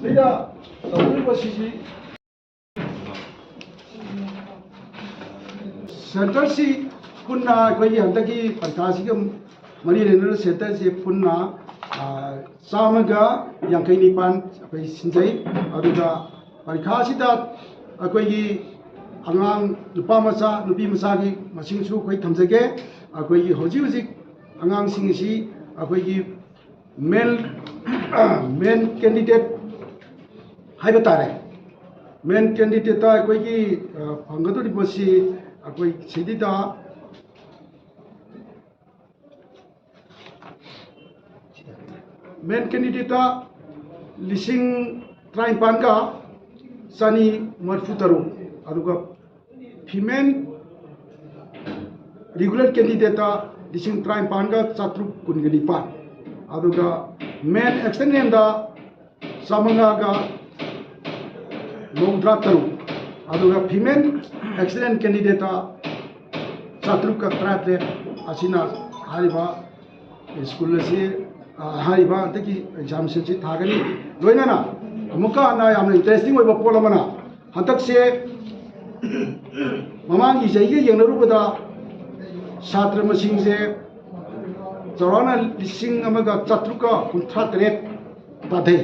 Sida tawribasisi center si punna koi handaki parkasi kam mari renal center si punna samaga yangkai nipan koi sinjai aduga parkasi da koi angang nupa masa nupi masa ki masing su koi thamjage koi hoji hoji angang sing si koi main candidate हाइबा तारे main candidate ता कोई की फंगदोरी बसी कोई सिदिदा main candidate ता लिसिंग ट्राइन पानका Sunny मरफुतरो अदुगा female regular candidate ता लिसिंग ट्राइन पानका चात्रु कुनगनी पा अदुगा main एक्सटेंडेंट दा सामंगा का मौद्रा तरुक अदुगा फीमेल एक्सीलेंट कैंडिडेट चातरुक का ट्राइब्रेट असिना हारिबा स्कूल से हारिबा तकी एग्जाम से थागनी लोइनाना अमुका ना याम इंटरेस्टिंग ओइबा पोलमना हतक से ममांगी जैगे यंगनरुबदा छात्र मसिंग से चौराना लिसिंग अमगा चातरुक कुंथ्रा तरेट ताधै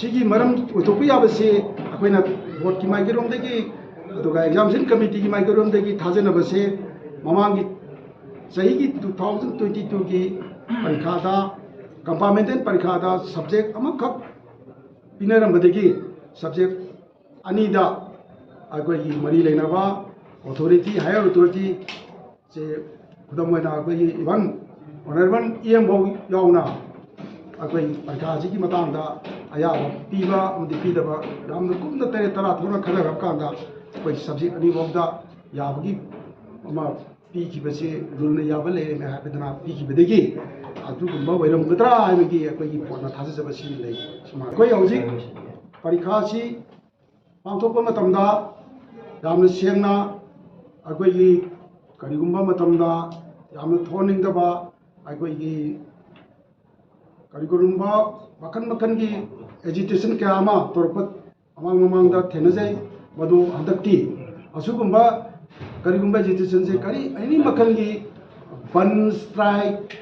सिगी मरम उतोपी याबसे अखोइना बोर्ड की माइक्रोम देगी अदुगा एग्जामिनेशन कमिटी की माइक्रोम देगी थाजनबसे ममांगी सही की 2022 की परीक्षा कंपार्टमेंटल परीक्षा सब्जेक्ट अमखक पिनरमबदेगी सब्जेक्ट अनीदा अखोई मरी लेनबा अथॉरिटी हायर अथॉरिटी से खुदमोइना अखोई इवन ऑनरेबल ईएम बो याउना अखोई परीक्षा की मतांगदा अयाब पीबा पीदबा कुम तेरे तरा थोड़ा खलरब कांदा कोई सब्जेक्ट अनीबोदा याबगी पीखिबसे रूल याब लेना हाबदना पीखिबदगी अदुगुम्बा वैरमगद्रा हाबगी अखोई पोटना थाजजबसी ले सुमा कोई हौजिक परीक्षासी पांथोकपा मतमदा यामना सेंगना अखोई करिगुम्बा मतमदा यामना थोनिंगदबा अखोई करिगुम्बा मखन मखन की एजिटेशन क्या तौरपत अमांग ममांग थेनजै मधु हदक्ति असुगुम्बा करिगुम्बा एजिटेशन से करी एनी मखन की बन स्ट्राइक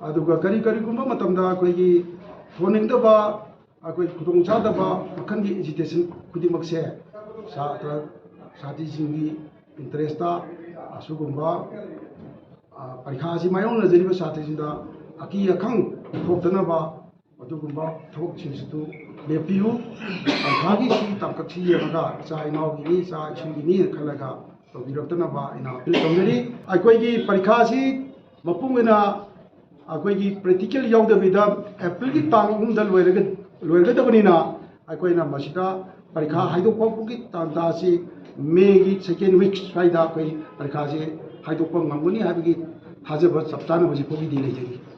अदुगा करी करिगुम्बा मतमदा अखोई थोनिंगदबा अखोई खुदोंचादबा मखन की एजिटेशन खुदिमक से छात्र छात्रीसिंगी इंटरेस्टा असुगुम्बा परीक्षा से मायोंग नजरिबा छात्रीसिंदा अकी अखंग थोक्तनबा अदुगुम्बा थोकसिंसु लेपियु अखागी सी तमकछि यमगा चा इनावगिनी चा इसुगिनी खलगा तोबिरक्तनबा इना अपील तौनरी अखोइगी परीक्षासी मपुंगना अखोइगी प्रैक्टिकल यावदबिदा एप्रिल की तांग उमदा लोयरगदबनिना अखोइना मसिदा परीक्षा हाइदोकपकी तांदासी मे की सेकेंड वीक स्वाइदा अखोइ परीक्षासी हाइदोकप ngमगनी हाबगी थाजब चपचान होजि फोगी दी लेजगी